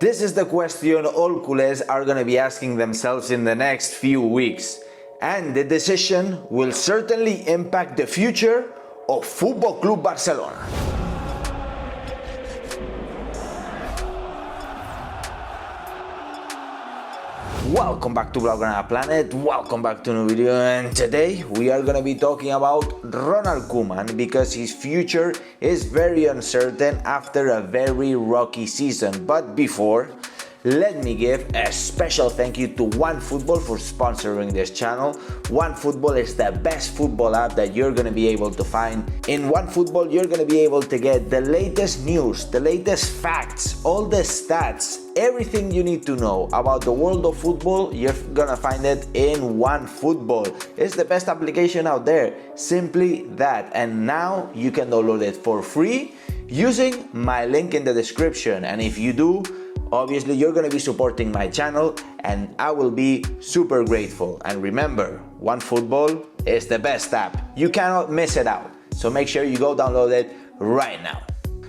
This is the question all culés are going to be asking themselves in the next few weeks. And the decision will certainly impact the future of Football Club Barcelona. Welcome back to Blaugrana Planet, welcome back to a new video, and today we are going to be talking about Ronald Koeman because his future is very uncertain after a very rocky season. But before, let me give a special thank you to OneFootball for sponsoring this channel. OneFootball is the best football app that you're going to be able to find. In OneFootball, you're going to be able to get the latest news, the latest facts, all the stats, everything you need to know about the world of football. You're going to find it in OneFootball. It's the best application out there, simply that. And now you can download it for free using my link in the description. And if you do, obviously you're going to be supporting my channel and I will be super grateful. And remember, OneFootball is the best app. You cannot miss it out. So make sure you go download it right now.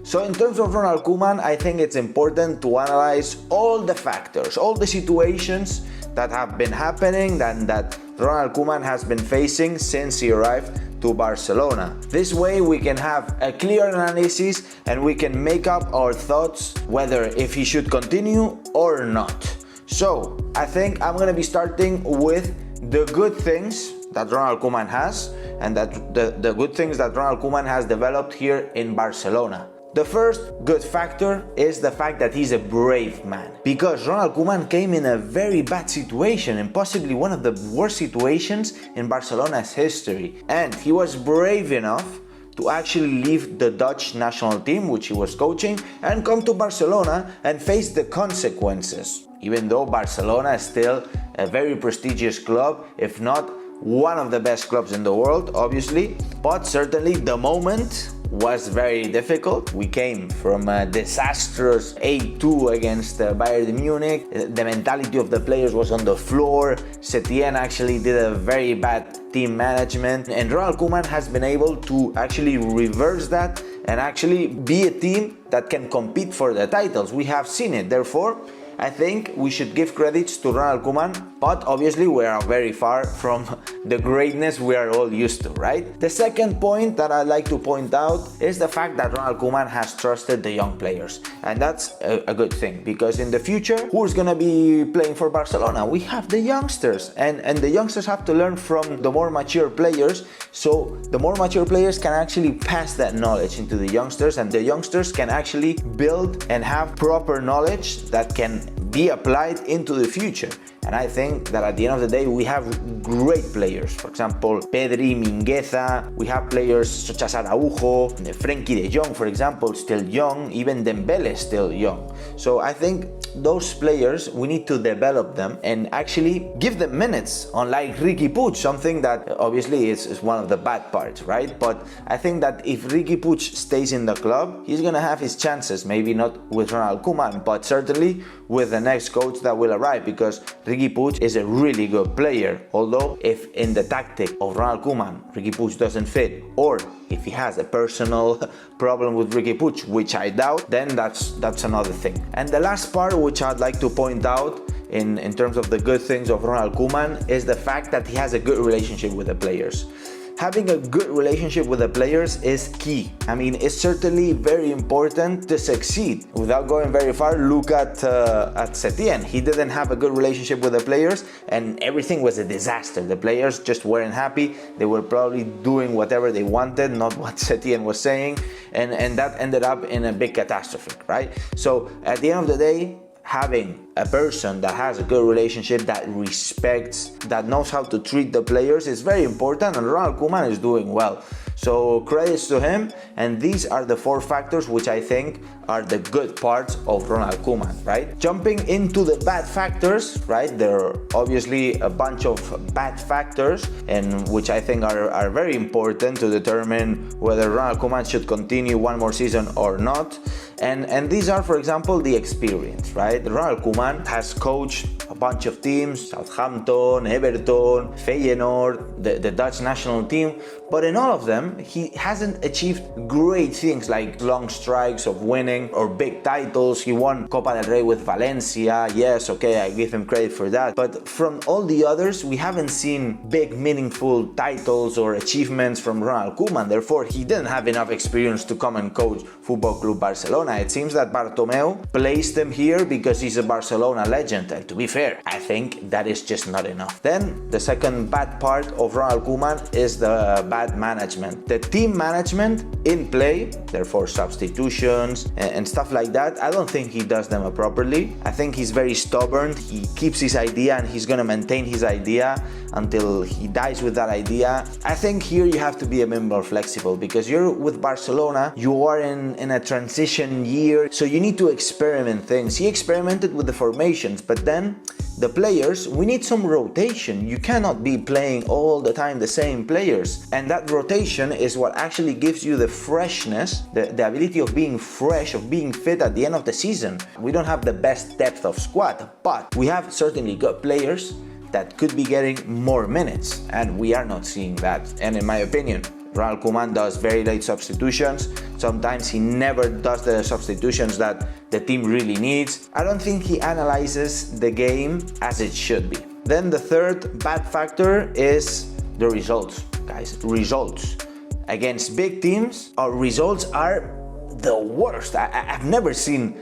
So in terms of Ronald Koeman, I think it's important to analyze all the factors, all the situations that have been happening and that Ronald Koeman has been facing since he arrived to Barcelona. This way we can have a clear analysis and we can make up our thoughts whether if he should continue or not. So I think I'm going to be starting with the good things that Ronald Koeman has and that the good things that Ronald Koeman has developed here in Barcelona. The first good factor is the fact that he's a brave man, because Ronald Koeman came in a very bad situation and possibly one of the worst situations in Barcelona's history, and he was brave enough to actually leave the Dutch national team, which he was coaching, and come to Barcelona and face the consequences. Even though Barcelona is still a very prestigious club, if not one of the best clubs in the world, obviously, but certainly the moment was very difficult. We came from a disastrous 8-2 against Bayern Munich. The mentality of the players was on the floor. Setien actually did a very bad team management, and Ronald Koeman has been able to actually reverse that and actually be a team that can compete for the titles. We have seen it. Therefore, I think we should give credits to Ronald Koeman, but obviously we are very far from the greatness we are all used to, right? The second point that I'd like to point out is the fact that Ronald Koeman has trusted the young players, and that's a good thing, because in the future, who's gonna be playing for Barcelona? We have the youngsters, and the youngsters have to learn from the more mature players, so the more mature players can actually pass that knowledge into the youngsters, and the youngsters can actually build and have proper knowledge that can be applied into the future. And I think that at the end of the day, we have great players. For example, Pedri, Mingueza. We have players such as Araujo, Frenkie de Jong, for example, still young. Even Dembele still young. So I think those players, we need to develop them and actually give them minutes, unlike Riqui Puig, something that obviously is one of the bad parts, right? But I think that if Riqui Puig stays in the club, he's gonna have his chances, maybe not with Ronald Koeman, but certainly with the next coach that will arrive, because Riqui Puig is a really good player. Although if in the tactic of Ronald Koeman, Riqui Puig doesn't fit, or if he has a personal problem with Riqui Puig, which I doubt, then that's another thing. And the last part which I'd like to point out in terms of the good things of Ronald Koeman is the fact that he has a good relationship with the players. Having a good relationship with the players is key. I mean, it's certainly very important to succeed. Without going very far, look at Setien. He didn't have a good relationship with the players and everything was a disaster. The players just weren't happy. They were probably doing whatever they wanted, not what Setien was saying. And that ended up in a big catastrophe, right? So at the end of the day, having a person that has a good relationship, that respects, that knows how to treat the players is very important, and Ronald Koeman is doing well. So credits to him, and these are the 4 factors which I think are the good parts of Ronald Koeman, right? Jumping into the bad factors, right? There are obviously a bunch of bad factors, and which I think are very important to determine whether Ronald Koeman should continue one more season or not. And these are, for example, the experience, right? Ronald Koeman has coached a bunch of teams, Southampton, Everton, Feyenoord, the Dutch national team, but in all of them, time, he hasn't achieved great things like long strikes of winning or big titles. He won Copa del Rey with Valencia. Yes, okay, I give him credit for that. But from all the others, we haven't seen big, meaningful titles or achievements from Ronald Koeman. Therefore, he didn't have enough experience to come and coach Football Club Barcelona. It seems that Bartomeu placed him here because he's a Barcelona legend. And to be fair, I think that is just not enough. Then, the second bad part of Ronald Koeman is the bad management. The team management in play, therefore substitutions and stuff like that, I don't think he does them properly. I think he's very stubborn. He keeps his idea and he's gonna maintain his idea until he dies with that idea. I think here you have to be a bit more flexible because you're with Barcelona, you are in a transition year, so you need to experiment things. He experimented with the formations, but then the players, we need some rotation. You cannot be playing all the time the same players. And that rotation is what actually gives you the freshness, the ability of being fresh, of being fit at the end of the season. We don't have the best depth of squad, but we have certainly good players that could be getting more minutes, and we are not seeing that. And in my opinion, Ronald Koeman does very late substitutions. Sometimes he never does the substitutions that the team really needs. I don't think he analyzes the game as it should be. Then the third bad factor is the results, guys. Results. Against big teams, our results are the worst. I've never seen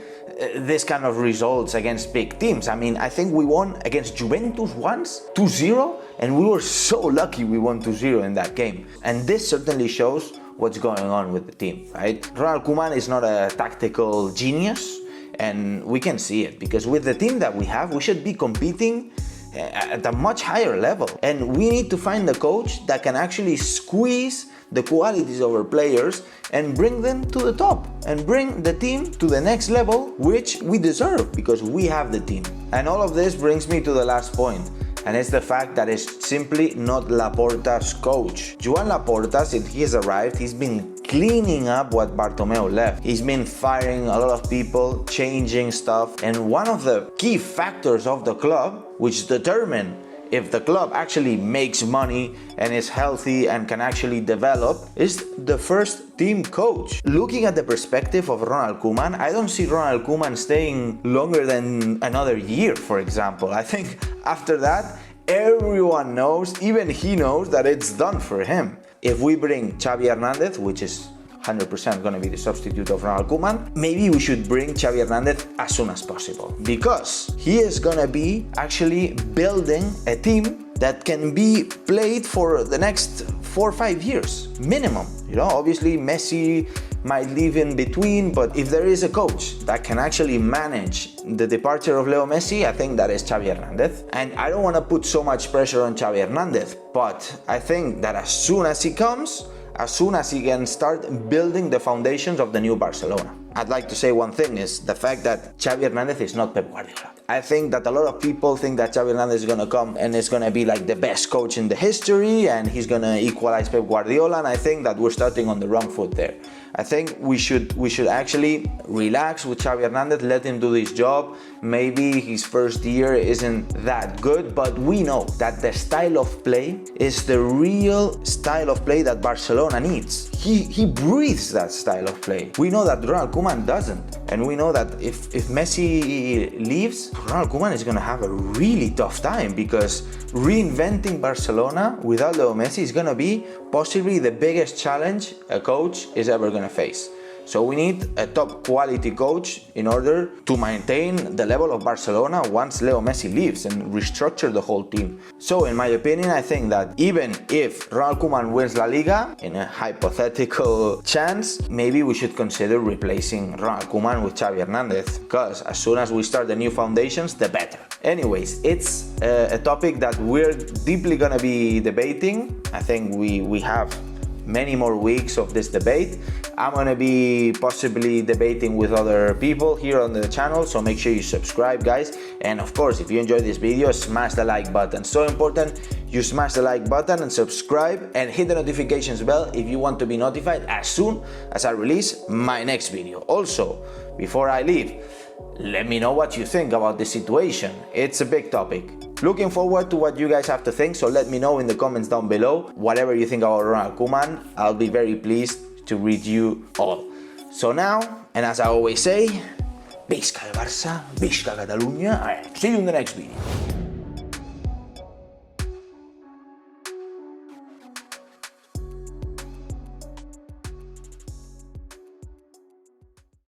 this kind of results against big teams. I mean, I think we won against Juventus once, 2-0, and we were so lucky we won 2-0 in that game. And this certainly shows what's going on with the team, right? Ronald Koeman is not a tactical genius, and we can see it, because with the team that we have, we should be competing at a much higher level. And we need to find a coach that can actually squeeze the qualities of our players and bring them to the top and bring the team to the next level, which we deserve because we have the team. And all of this brings me to the last point, and it's the fact that it's simply not Laporta's coach. Joan Laporta, since he has arrived, he's been cleaning up what Bartomeu left. He's been firing a lot of people, changing stuff, and one of the key factors of the club, which determine if the club actually makes money and is healthy and can actually develop, is the first team coach. Looking at the perspective of Ronald Koeman, I don't see Ronald Koeman staying longer than another year, for example. I think after that, everyone knows, even he knows, that it's done for him. If we bring Xavi Hernandez, which is 100% going to be the substitute of Ronald Koeman, maybe we should bring Xavi Hernandez as soon as possible, because he is going to be actually building a team that can be played for the next 4 or 5 years minimum. You know, obviously Messi might leave in between, but if there is a coach that can actually manage the departure of Leo Messi, I think that is Xavi Hernandez. And I don't want to put so much pressure on Xavi Hernandez, but I think that as soon as he comes, as soon as he can start building the foundations of the new Barcelona. I'd like to say one thing, is the fact that Xavi Hernandez is not Pep Guardiola. I think that a lot of people think that Xavi Hernandez is going to come and is going to be like the best coach in the history and he's going to equalize Pep Guardiola, and I think that we're starting on the wrong foot there. I think we should actually relax with Xavi Hernandez, let him do his job. Maybe his first year isn't that good, but we know that the style of play is the real style of play that Barcelona needs. He breathes that style of play. We know that Ronald Koeman doesn't. And we know that if Messi leaves, Ronald Koeman is going to have a really tough time, because reinventing Barcelona without Leo Messi is going to be possibly the biggest challenge a coach is ever going to face. So we need a top quality coach in order to maintain the level of Barcelona once Leo Messi leaves and restructure the whole team. So in my opinion, I think that even if Ronald Koeman wins La Liga, in a hypothetical chance, maybe we should consider replacing Ronald Koeman with Xavi Hernandez, because as soon as we start the new foundations, the better. Anyways, it's a topic that we're deeply gonna be debating. I think we have many more weeks of this debate. I'm gonna be possibly debating with other people here on the channel, so make sure you subscribe, guys. And of course, if you enjoyed this video, smash the like button. So important, you smash the like button and subscribe and hit the notifications bell if you want to be notified as soon as I release my next video. Also, before I leave, let me know what you think about this situation. It's a big topic. Looking forward to what you guys have to think, so let me know in the comments down below whatever you think about Ronald Koeman. I'll be very pleased to read you all. So now, and as I always say, Visca el Barça, Visca Catalunya, and see you in the next video.